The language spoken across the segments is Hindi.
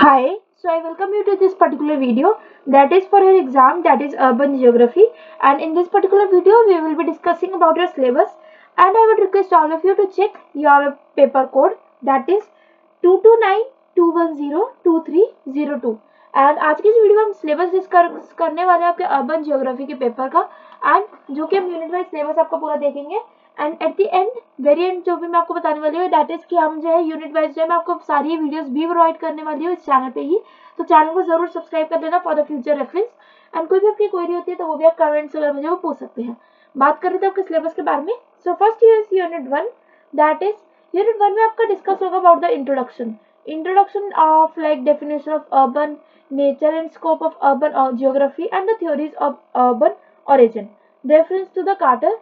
Hi, so I welcome you to this particular video that is for your exam, that is urban geography, and in this particular video we will be discussing about your syllabus, and I would request all of you to check your paper code, that is 2292102302। And आज की इस वीडियो में हम सिलेबस डिस्कस करने वाले हैं आपके अर्बन जियोग्राफी के पेपर का, एंड जो कि हम यूनिट वाइज सिलेबस आपका पूरा देखेंगे। And at the end very and जो भी मैं आपको बताने वाली हूँ दैट इज कि हम जो है यूनिट वाइज जो है मैं आपको सारी वीडियोस भी प्रोवाइड करने वाली हूँ इस चैनल पे ही, तो चैनल को जरूर सब्सक्राइब कर लेना for the future reference. And कोई भी आपकी क्वेरी होती है तो वो भी आप कमेंट्स वगैरह मुझे वो पूछ सकते हैं। बात कर रहे थे आपके सिलेबस के बारे में। So first unit one, that is unit one में आपका डिस्कस होगा about the introduction of like definition of urban, nature and scope of urban geography and the theories of urban origin, reference to the Carter।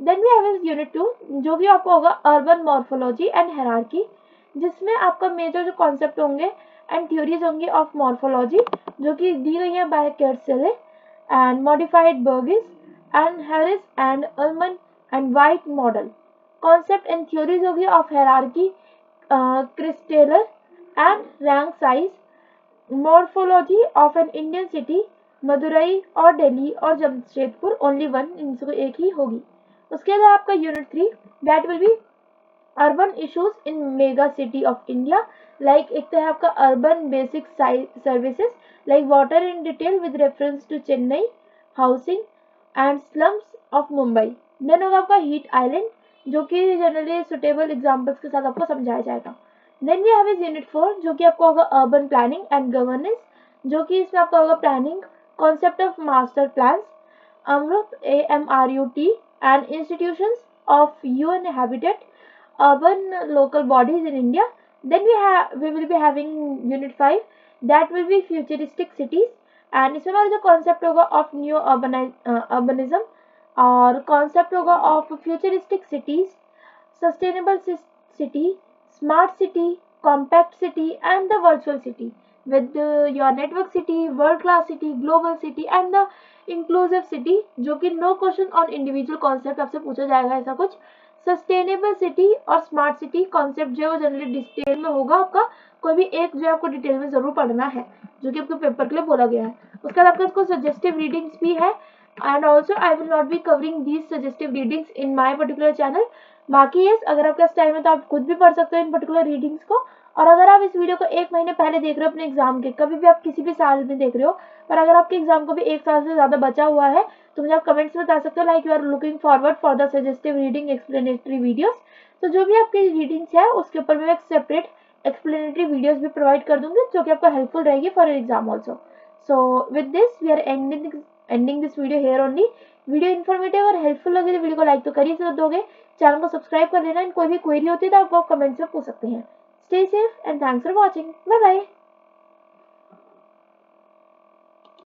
Then we have unit 2 जो कि आपको होगा अर्बन मॉर्फोलॉजी एंड हायरार्की, जिसमें आपका मेजर जो कॉन्सेप्ट होंगे एंड थ्योरीज होंगी ऑफ मॉर्फोलॉजी जो कि दी गई है by Kearsley and modified Burgess and Harris and Ullman and White model. Concept and theories होगी of hierarchy, Christaller and rank size, morphology of an Indian city, Madurai और दिल्ली और जमशेदपुर, ओनली वन, इनसे एक ही होगी। उसके बाद आपका unit 3 that will be urban issues in mega city of India, like एक तो है आपका urban basic services like water in detail with reference to Chennai, housing and slums of Mumbai. Then होगा आपका हीट आइलैंड जो कि जनरली सुटेबल एग्जाम्पल्स के साथ आपको समझाया जाएगा। Then we have is unit 4 जो कि आपको होगा अर्बन प्लानिंग एंड गवर्नेंस, जो कि इसमें आपका होगा planning, concept of master plans, Amrut AMRUT and institutions of UN habitat, urban local bodies in India। Then we will be having unit 5 that will be futuristic cities, and इसमें हमारा जो concept होगा of new urbanism और concept होगा of futuristic cities, sustainable city, smart city, compact city and the virtual city with your network city, world class city, global city and the inclusive city, जो कि no question on individual concept आपसे पूछा जाएगा ऐसा कुछ। सस्टेनेबल सिटी और स्मार्ट सिटी कॉन्सेप्ट जो है वो जनरली डिटेल में होगा आपका, कोई भी एक जो आपको डिटेल में जरूर पढ़ना है जो कि आपके पेपर के लिए बोला गया है। उसके बाद आपका इसको सजेस्टिव रीडिंग्स भी है, and also I will not be covering these suggestive readings in my particular channel. बाकी यस, अगर आपके पास टाइम है तो आप खुद भी पढ़ सकते हो इन पर्टिकुलर रीडिंग्स को। और अगर आप इस वीडियो को एक महीने पहले देख रहे हो अपने एग्जाम के, कभी भी आप किसी भी साल में देख रहे हो, पर अगर आपके एग्जाम को भी एक साल से ज्यादा बचा हुआ है तो मुझे आप कमेंट्स में बता सकते हो like you are looking forward for the suggestive reading explanatory videos. तो जो भी आपकी रीडिंग्स है उसके ऊपर मैं एक सेपरेट एक्सप्लेनेटरी वीडियोस भी प्रोवाइड कर दूंगी जो कि आपको हेल्पफुल रहेगी for exam also. So with this we are ending this video here only. Video informative और हेल्पफुल लगे तो वीडियो को लाइक तो कर ही दोगे, चैनल को सब्सक्राइब कर लेना, कोई भी क्वेरी होती है तो आप कमेंट्स में पूछ सकते हैं। Stay safe and thanks for watching, bye bye.